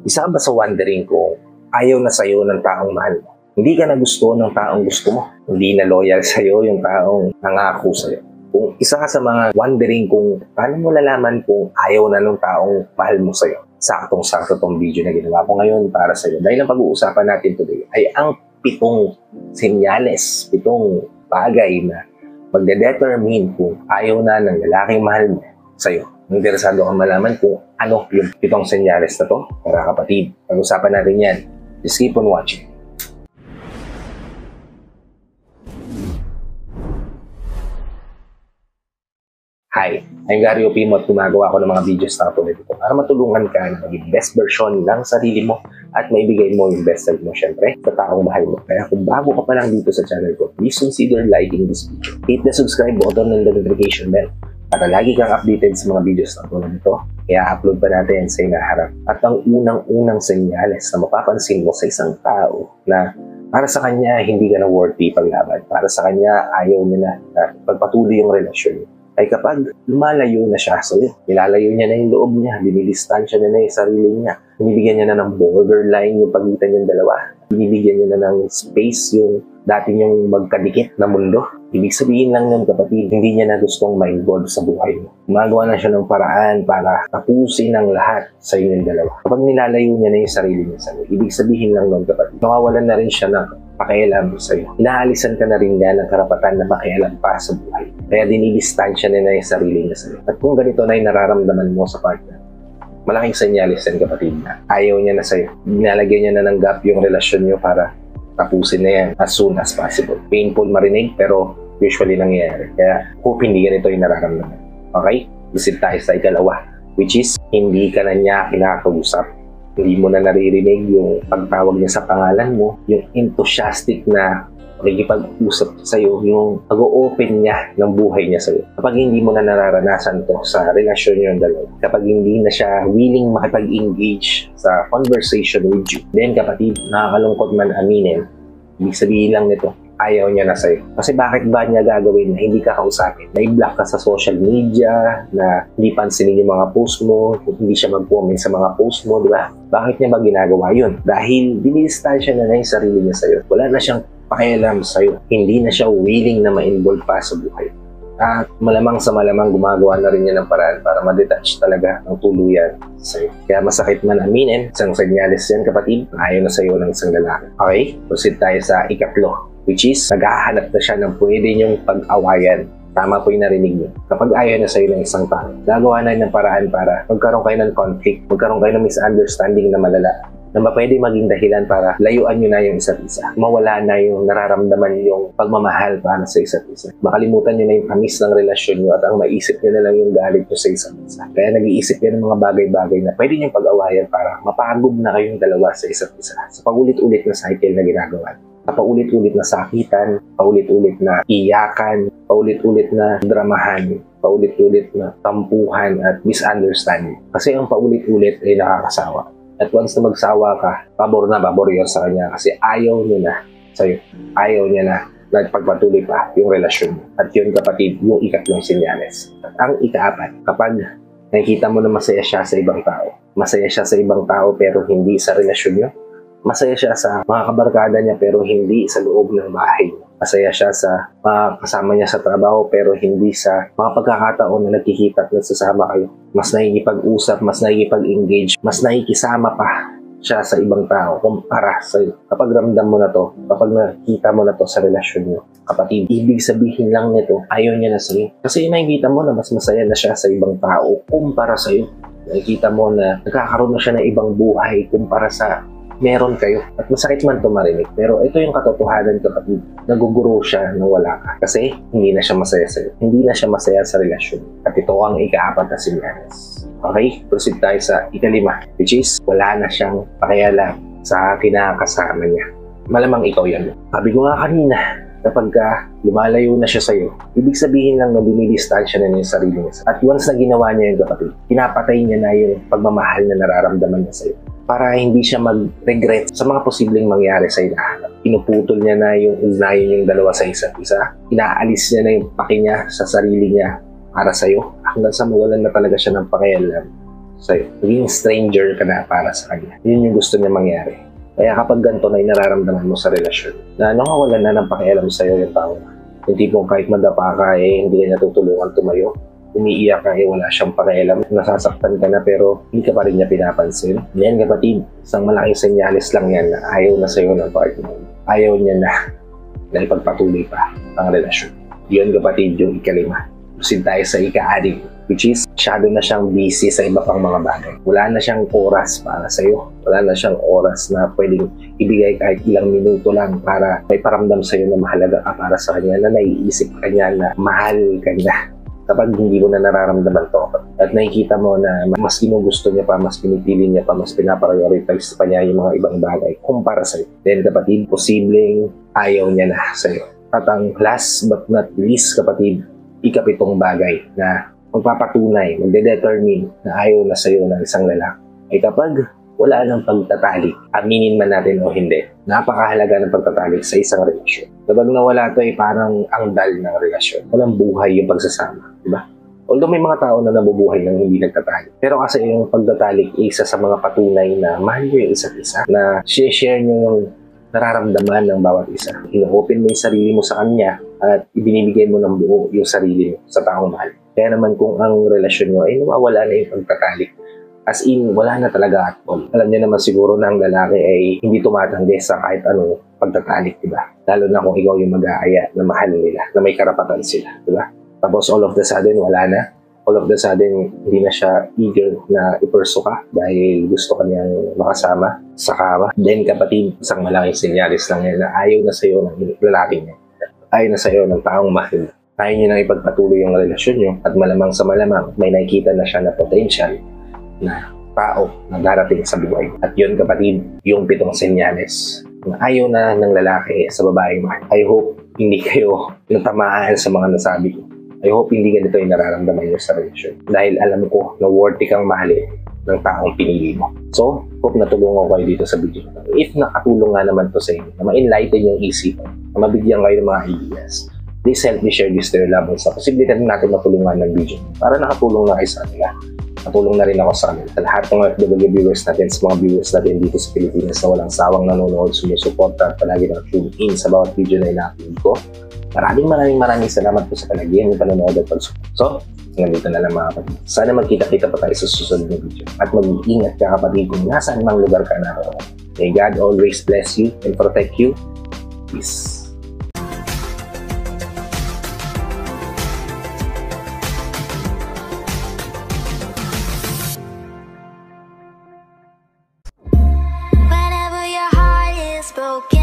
Isa ka ba sa wondering kung ayaw na sa'yo ng taong mahal mo? Hindi ka na gusto ng taong gusto mo. Hindi na loyal sa'yo yung taong nangako sa'yo. Kung isa ka sa mga wondering kung paano mo lalaman kung ayaw na ng taong mahal mo sa'yo, saktong-sakto tong video na ginawa ko ngayon para sa'yo. Dahil ang pag-uusapan natin today ay ang 7 senyales, 7 bagay na magde-determine kung ayaw na ng lalaking mahal mo sa'yo. Interesado kang malaman kung ano yung 7 senyales na to? Mga kapatid, pag-usapan natin yan. Just keep on watching. Hi, I'm Gary Opimo at gumagawa ko ng mga videos na tulad ito para matulungan ka na maging best version ng sarili mo at maibigay mo yung best self mo syempre sa taong mahal mo. Kaya kung bago ka pa lang dito sa channel ko, please consider liking this video. Hit the subscribe button and the notification bell para lagi kang updated sa mga videos na tulad ito. Kaya upload pa natin sa inaharap. At ang unang-unang senyales na mapapansin mo sa isang tao na para sa kanya hindi ka na worthy paglaban, para sa kanya ayaw niya na pagpatuloy yung relasyon ay kapag lumalayo na siya sa'yo. Nilalayo niya na yung loob niya, dinidistansya niya na yung sarili niya, binibigyan niya na ng borderline yung pagitan yung dalawa, binibigyan niya na ng space yung dati niyong magkadikit na mundo. Ibig sabihin lang nun kapatid, hindi niya na gustong ma-involve sa buhay mo. Gumagawa na siya ng paraan para tapusin ang lahat sa inyong dalawa. Kapag nilalayo niya na yung sarili niya sa'yo, ibig sabihin lang nun kapatid, nawawalan na rin siya ng pakialam sa'yo. Inaalisan ka na rin niya ng karapatan na makialam pa sa buhay. Kaya dinidistansya niya na yung sarili niya sa'yo. At kung ganito na yung nararamdaman mo sa partner, malaking senyalis yan kapatid na ayaw niya na sa'yo. Nilalagyan niya na ng gap yung relasyon niyo para tapusin na yan as soon as possible. Painful marinig pero usually nangyayari. Kaya hope hindi ganito yung nararamdaman. Okay? Proceed tayo sa ikalawa, which is hindi ka na niya kinakausap. Hindi mo na naririnig yung pagtawag niya sa pangalan mo, yung enthusiastic na pakikipag-usap sa'yo, yung pag-o-open niya ng buhay niya sa'yo. Kapag hindi mo na nararanasan to sa relasyon niyo ng dalawa, kapag hindi na siya willing makipag-engage sa conversation with you, then kapatid, nakakalungkot man aminin, ibig sabihin lang nito, ayaw niya na sa'yo. Kasi bakit ba niya gagawin na hindi ka kausapin? Na i-block ka sa social media, na hindi pansinin yung mga post mo, hindi siya mag-comment sa mga post mo, di ba? Bakit niya ba ginagawa yun? Dahil dinidistansya na yung sarili niya sa'yo. Wala na siyang pakialam sa'yo. Hindi na siya willing na ma-involve pa sa buhay. At malamang sa malamang gumagawa na rin niya ng paraan para ma-detach talaga ng tuluyan sa'yo. Kaya masakit man aminin, isang senyales yan kapatid, ayaw na sa'yo ng isang lalaki. Okay? Proceed tayo sa ikatlo, which is naghahanap na siya ng pwede niyong pag-awayan. Tama po yung narinig niyo. Kapag ayaw na sa'yo ng isang tao, gagawa na ng paraan para magkaroon kayo ng conflict, magkaroon kayo ng misunderstanding na malala, na pwede maging dahilan para layuan nyo na yung isa't isa. Mawala na yung nararamdaman yung pagmamahal para sa isa't isa. Makalimutan nyo na yung tamis ng relasyon nyo at ang maisip nyo na lang yung galit nyo sa isa't isa. Kaya nag-iisip nyo ng mga bagay-bagay na pwede nyo pag-awayan para mapagod na kayong dalawa sa isa't isa. Sa paulit-ulit na cycle na ginagawa. Sa paulit-ulit na sakitan, paulit-ulit na iyakan, paulit-ulit na dramahan, paulit-ulit na tampuhan at misunderstanding. Kasi ang paulit-ulit ay nakakasawa. At once na magsawa ka, pabor na pabor yun sa kanya kasi ayaw niya na sa'yo. Ayaw niya na nagpagpatuloy pa yung relasyon mo. At yun kapatid, yung ikatlong senyales. At ang ikaapat, kapag nakikita mo na masaya siya sa ibang tao, masaya siya sa ibang tao pero hindi sa relasyon niyo, masaya siya sa mga kabarkada niya pero hindi sa loob ng bahay niyo. Masaya siya sa mga kasama niya sa trabaho pero hindi sa mga pagkakataon na nagkikita at nagsasama kayo. Mas nakikipag-usap, mas nakikipag-engage, mas nakikisama pa siya sa ibang tao kumpara sa iyo. Kapag ramdam mo na to, kapag nakikita mo na to sa relasyon niyo, kapatid, ibig sabihin lang nito, ayaw niya na sa iyo. Kasi nakikita mo na mas masaya na siya sa ibang tao kumpara sa iyo. Nakikita mo na nagkakaroon na siya ng ibang buhay kumpara sa meron kayo. At masakit man ito marinig. Pero ito yung katotohanan kapatid. Naguguro siya na wala ka. Kasi hindi na siya masaya sa'yo. Hindi na siya masaya sa relasyon. At ito ang ikaapat na senyales. Okay? Proceed tayo sa ikalima. Which is, wala na siyang pakialam sa kinakasama niya. Malamang ikaw yan. Sabi ko nga kanina, kapag lumalayo na siya sa'yo, ibig sabihin lang na dinidistansya na niya yung sarili niya. At once na ginawa niya yung kapatid, pinapatay niya na yung pagmamahal na nararamdaman niya sa'yo. Para hindi siya mag-regret sa mga posibleng mangyari sa hinahanap. Pinuputol niya na yung ugnayan yung dalawa sa isa't isa. Inaalis niya na yung paki niya sa sarili niya para sa'yo. Hanggang sa mawalan na talaga siya ng pakialam sa'yo. Maging stranger ka na para sa kanya. Yun yung gusto niya mangyari. Kaya kapag ganito na nararamdaman mo sa relasyon, na nakawalan na ng pakialam sa'yo yung tao. Yung tipong kahit madapa ka, hindi ka natutulungan tumayo. Umiiyak ka, wala siyang pakialam. Nasasaktan ka na pero hindi ka pa rin niya pinapansin. Yan kapatid, isang malaking senyales lang yan na ayaw na sa'yo ng partner. Ayaw niya na ipagpatuloy pa ang relasyon. Yun kapatid, yung ikalima. Proceed tayo sa ika-adik, which is masyado na siyang busy sa iba pang mga bagay. Wala na siyang oras para sa'yo. Wala na siyang oras na pwedeng ibigay kahit ilang minuto lang para may paramdam sa'yo na mahalaga ka para sa kanya, na naiisip ka niya na mahal ka niya. Kapag hindi mo na nararamdaman to at nakikita mo na mas ginugusto niya pa, mas pinipili niya pa, mas pinaprioritize pa niya yung mga ibang bagay kumpara sa'yo, then kapatid, posibleng ayaw niya na sa'yo. At ang last but not least kapatid, ikapitong bagay na magpapatunay, magdedetermine na ayaw na sa'yo ng isang lalaki ay kapag wala nang pagtatalik, aminin man natin o hindi, napakahalaga ng pagtatalik sa isang relasyon. Kapag nawala ito ay parang ang dal ng relasyon. Walang buhay yung pagsasama, di ba? Although may mga tao na nabubuhay nang hindi nagtatalik. Pero kasi yung pagtatalik ay isa sa mga patunay na mahal nyo yung isa't isa, na share nyo yung nararamdaman ng bawat isa. Ino-open mo yung sarili mo sa kanya at ibinibigay mo ng buo yung sarili mo sa taong mahal. Kaya naman kung ang relasyon nyo ay nawawala na yung pagtatalik, as in, wala na talaga at all. Alam niyo naman siguro na ang lalaki ay hindi tumatanggi sa kahit anong pagtatalik, diba? Lalo na kung ikaw yung mag-aaya na mahal nila, na may karapatan sila, diba? Tapos all of the sudden, wala na. All of the sudden, hindi na siya eager na i-pursue ka dahil gusto ka niyang makasama sa kama. Then kapatid, isang malaking senyalis lang yan na ayaw na sa'yo ng lalaki niya. Ayaw na sa'yo ng taong mahal. Ayaw niyo na ipagpatuloy yung relasyon niyo at malamang sa malamang, may nakikita na siya na potential na tao na darating sa buhay. At yun kapatid, yung 7 senyales na ayaw na ng lalaki sa babaeng mahal. I hope hindi kayo natamaan sa mga nasabi ko. I hope hindi ganito yung nararamdaman nyo sa relasyon. Dahil alam ko na worthy kang mahalin ng taong pinili mo. So, hope natulungan ko kayo dito sa video. If nakatulong nga naman to sa inyo, na ma-enlighten yung isip, na mabigyan kayo ng mga ideas, please help me share this to your loved ones. Posibilidad natin matulungan ng video para nakatulong na kayo sa kanila. Natulong na rin ako sa kanila. Sa lahat ng FW viewers natin, sa mga viewers natin dito sa Pilipinas na walang sawang nanonood, sumusuporta at palagi nang tune in sa bawat video na ina-upload ko. Maraming salamat po sa palagi ng panonood at pag-support. So, nandito na lang mga kapatid. Sana magkita-kita pa tayo sa susunod na video. At mag-iingat ka kapatid kung nasaan mang lugar ka naroon. May God always bless you and protect you. Peace. Whenever your heart is broken.